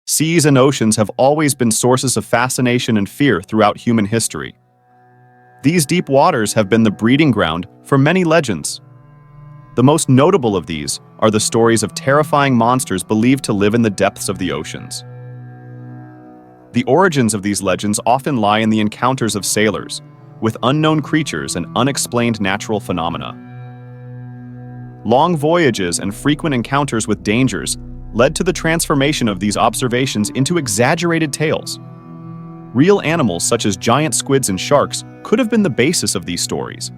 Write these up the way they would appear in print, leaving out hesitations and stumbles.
Seas and oceans have always been sources of fascination and fear throughout human history. These deep waters have been the breeding ground for many legends. The most notable of these are the stories of terrifying monsters believed to live in the depths of the oceans. The origins of these legends often lie in the encounters of sailors with unknown creatures and unexplained natural phenomena. Long voyages and frequent encounters with dangers led to the transformation of these observations into exaggerated tales. Real animals such as giant squids and sharks could have been the basis of these stories.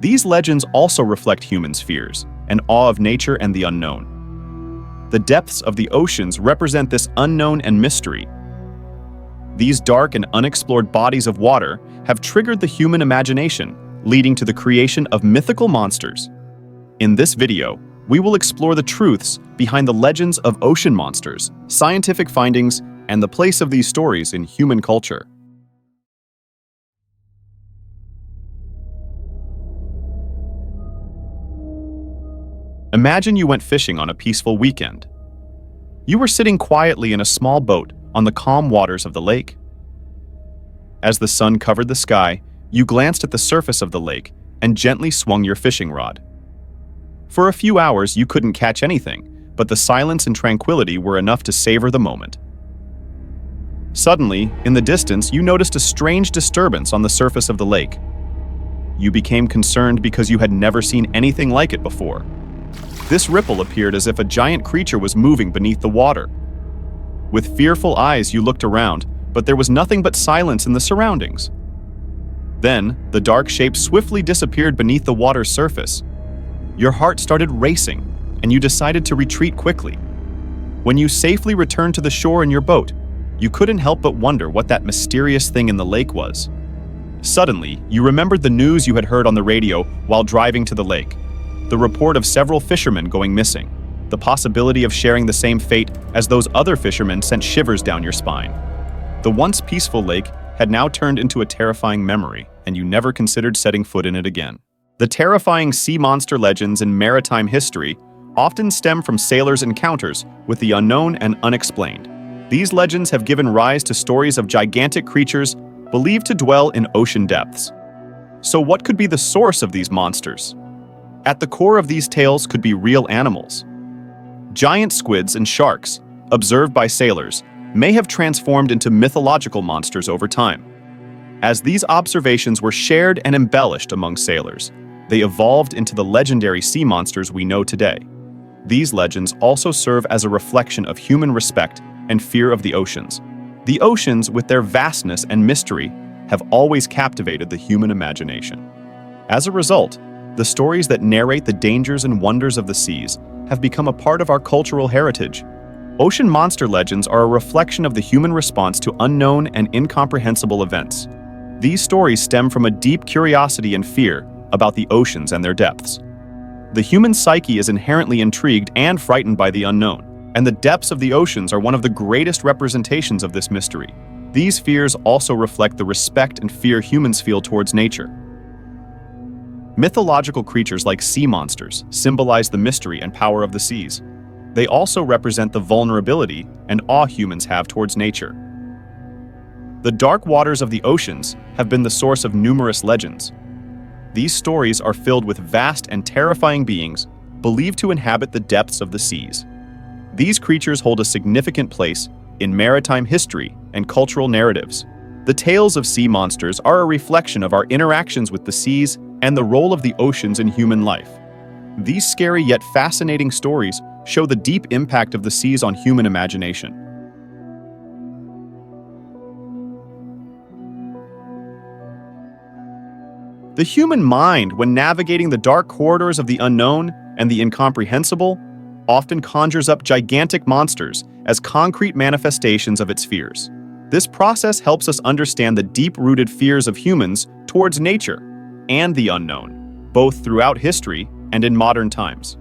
These legends also reflect humans' fears and awe of nature and the unknown. The depths of the oceans represent this unknown and mystery. These dark and unexplored bodies of water have triggered the human imagination, leading to the creation of mythical monsters. In this video, we will explore the truths behind the legends of ocean monsters, scientific findings, and the place of these stories in human culture. Imagine you went fishing on a peaceful weekend. You were sitting quietly in a small boat on the calm waters of the lake. As the sun covered the sky, you glanced at the surface of the lake and gently swung your fishing rod. For a few hours, you couldn't catch anything, but the silence and tranquility were enough to savor the moment. Suddenly, in the distance, you noticed a strange disturbance on the surface of the lake. You became concerned because you had never seen anything like it before. This ripple appeared as if a giant creature was moving beneath the water. With fearful eyes, you looked around, but there was nothing but silence in the surroundings. Then, the dark shape swiftly disappeared beneath the water's surface. Your heart started racing, and you decided to retreat quickly. When you safely returned to the shore in your boat, you couldn't help but wonder what that mysterious thing in the lake was. Suddenly, you remembered the news you had heard on the radio while driving to the lake. The report of several fishermen going missing. The possibility of sharing the same fate as those other fishermen sent shivers down your spine. The once peaceful lake had now turned into a terrifying memory, and you never considered setting foot in it again. The terrifying sea monster legends in maritime history often stem from sailors' encounters with the unknown and unexplained. These legends have given rise to stories of gigantic creatures believed to dwell in ocean depths. So what could be the source of these monsters? At the core of these tales could be real animals. Giant squids and sharks, observed by sailors, may have transformed into mythological monsters over time. As these observations were shared and embellished among sailors, they evolved into the legendary sea monsters we know today. These legends also serve as a reflection of human respect and fear of the oceans. The oceans, with their vastness and mystery, have always captivated the human imagination. As a result, the stories that narrate the dangers and wonders of the seas have become a part of our cultural heritage. Ocean monster legends are a reflection of the human response to unknown and incomprehensible events. These stories stem from a deep curiosity and fear about the oceans and their depths. The human psyche is inherently intrigued and frightened by the unknown, and the depths of the oceans are one of the greatest representations of this mystery. These fears also reflect the respect and fear humans feel towards nature. Mythological creatures like sea monsters symbolize the mystery and power of the seas. They also represent the vulnerability and awe humans have towards nature. The dark waters of the oceans have been the source of numerous legends. These stories are filled with vast and terrifying beings believed to inhabit the depths of the seas. These creatures hold a significant place in maritime history and cultural narratives. The tales of sea monsters are a reflection of our interactions with the seas and the role of the oceans in human life. These scary yet fascinating stories show the deep impact of the seas on human imagination. The human mind, when navigating the dark corridors of the unknown and the incomprehensible, often conjures up gigantic monsters as concrete manifestations of its fears. This process helps us understand the deep-rooted fears of humans towards nature and the unknown, both throughout history and in modern times.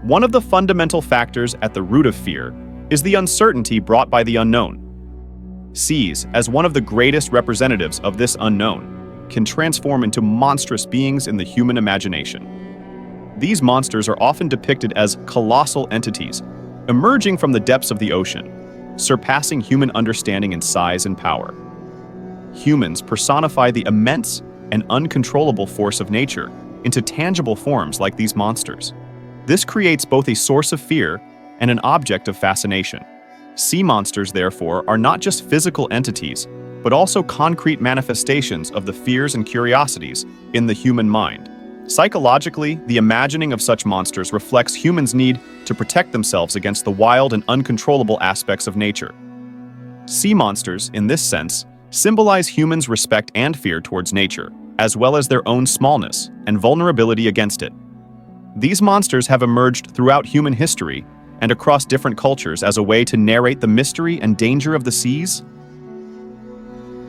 One of the fundamental factors at the root of fear is the uncertainty brought by the unknown. Seas, as one of the greatest representatives of this unknown, can transform into monstrous beings in the human imagination. These monsters are often depicted as colossal entities, emerging from the depths of the ocean, surpassing human understanding in size and power. Humans personify the immense and uncontrollable force of nature into tangible forms like these monsters. This creates both a source of fear and an object of fascination. Sea monsters, therefore, are not just physical entities, but also concrete manifestations of the fears and curiosities in the human mind. Psychologically, the imagining of such monsters reflects humans' need to protect themselves against the wild and uncontrollable aspects of nature. Sea monsters, in this sense, symbolize humans' respect and fear towards nature, as well as their own smallness and vulnerability against it. These monsters have emerged throughout human history and across different cultures as a way to narrate the mystery and danger of the seas.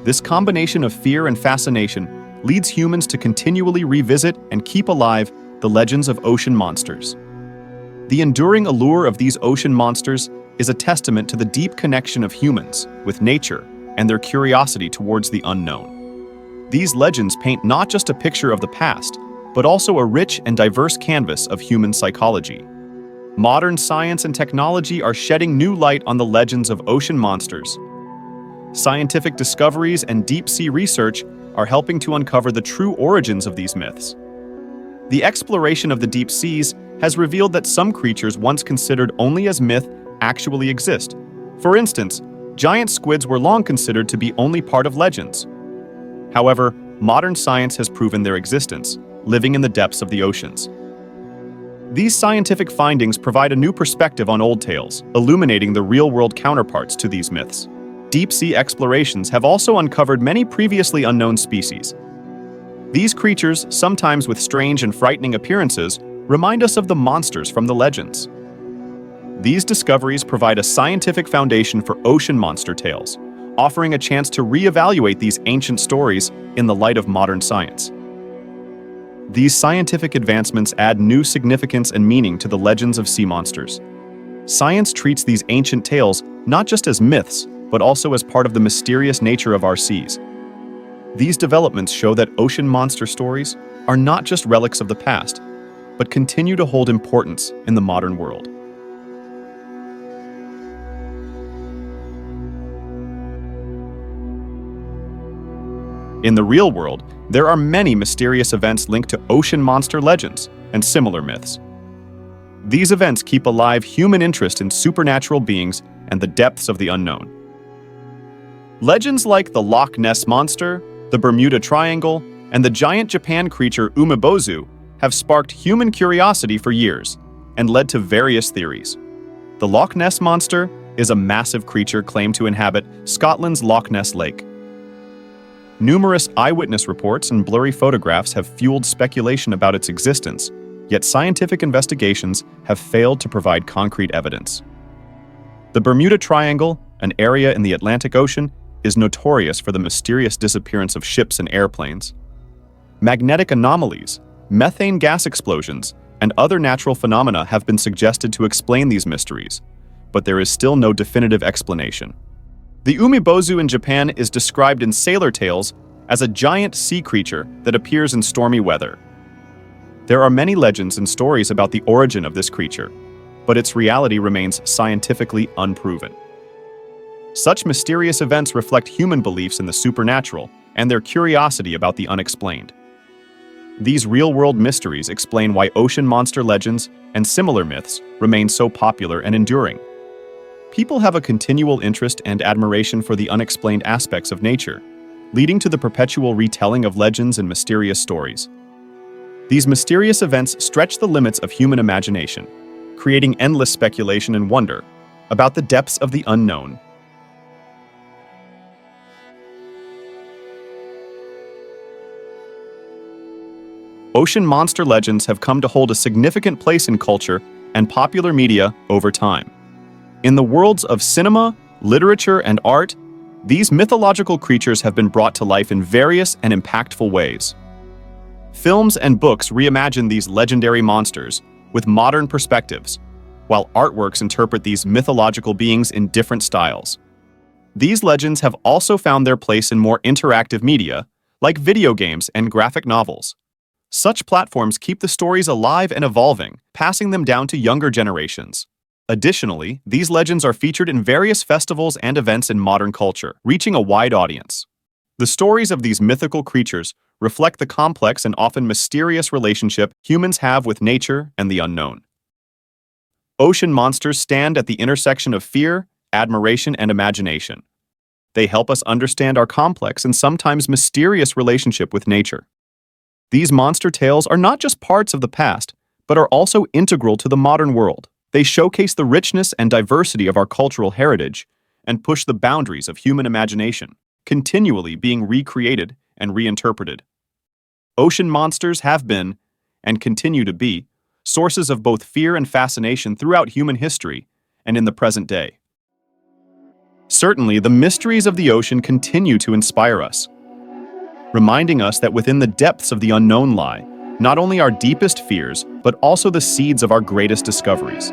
This combination of fear and fascination leads humans to continually revisit and keep alive the legends of ocean monsters. The enduring allure of these ocean monsters is a testament to the deep connection of humans with nature and their curiosity towards the unknown. These legends paint not just a picture of the past, but also a rich and diverse canvas of human psychology. Modern science and technology are shedding new light on the legends of ocean monsters. Scientific discoveries and deep-sea research are helping to uncover the true origins of these myths. The exploration of the deep seas has revealed that some creatures once considered only as myth actually exist. For instance, giant squids were long considered to be only part of legends. However, modern science has proven their existence, living in the depths of the oceans. These scientific findings provide a new perspective on old tales, illuminating the real-world counterparts to these myths. Deep-sea explorations have also uncovered many previously unknown species. These creatures, sometimes with strange and frightening appearances, remind us of the monsters from the legends. These discoveries provide a scientific foundation for ocean monster tales, offering a chance to reevaluate these ancient stories in the light of modern science. These scientific advancements add new significance and meaning to the legends of sea monsters. Science treats these ancient tales not just as myths, but also as part of the mysterious nature of our seas. These developments show that ocean monster stories are not just relics of the past, but continue to hold importance in the modern world. In the real world, there are many mysterious events linked to ocean monster legends and similar myths. These events keep alive human interest in supernatural beings and the depths of the unknown. Legends like the Loch Ness Monster, the Bermuda Triangle, and the giant Japan creature umebozu have sparked human curiosity for years and led to various theories. The Loch Ness Monster is a massive creature claimed to inhabit Scotland's Loch Ness Lake. Numerous eyewitness reports and blurry photographs have fueled speculation about its existence, yet scientific investigations have failed to provide concrete evidence. The Bermuda Triangle, an area in the Atlantic Ocean, is notorious for the mysterious disappearance of ships and airplanes. Magnetic anomalies, methane gas explosions, and other natural phenomena have been suggested to explain these mysteries, but there is still no definitive explanation. The umebozu in Japan is described in sailor tales as a giant sea creature that appears in stormy weather. There are many legends and stories about the origin of this creature, but its reality remains scientifically unproven. Such mysterious events reflect human beliefs in the supernatural and their curiosity about the unexplained. These real-world mysteries explain why ocean monster legends and similar myths remain so popular and enduring. People have a continual interest and admiration for the unexplained aspects of nature, leading to the perpetual retelling of legends and mysterious stories. These mysterious events stretch the limits of human imagination, creating endless speculation and wonder about the depths of the unknown. Ocean monster legends have come to hold a significant place in culture and popular media over time. In the worlds of cinema, literature, and art, these mythological creatures have been brought to life in various and impactful ways. Films and books reimagine these legendary monsters with modern perspectives, while artworks interpret these mythological beings in different styles. These legends have also found their place in more interactive media, like video games and graphic novels. Such platforms keep the stories alive and evolving, passing them down to younger generations. Additionally, these legends are featured in various festivals and events in modern culture, reaching a wide audience. The stories of these mythical creatures reflect the complex and often mysterious relationship humans have with nature and the unknown. Ocean monsters stand at the intersection of fear, admiration, and imagination. They help us understand our complex and sometimes mysterious relationship with nature. These monster tales are not just parts of the past, but are also integral to the modern world. They showcase the richness and diversity of our cultural heritage and push the boundaries of human imagination, continually being recreated and reinterpreted. Ocean monsters have been, and continue to be, sources of both fear and fascination throughout human history and in the present day. Certainly, the mysteries of the ocean continue to inspire us, reminding us that within the depths of the unknown lie not only our deepest fears, but also the seeds of our greatest discoveries.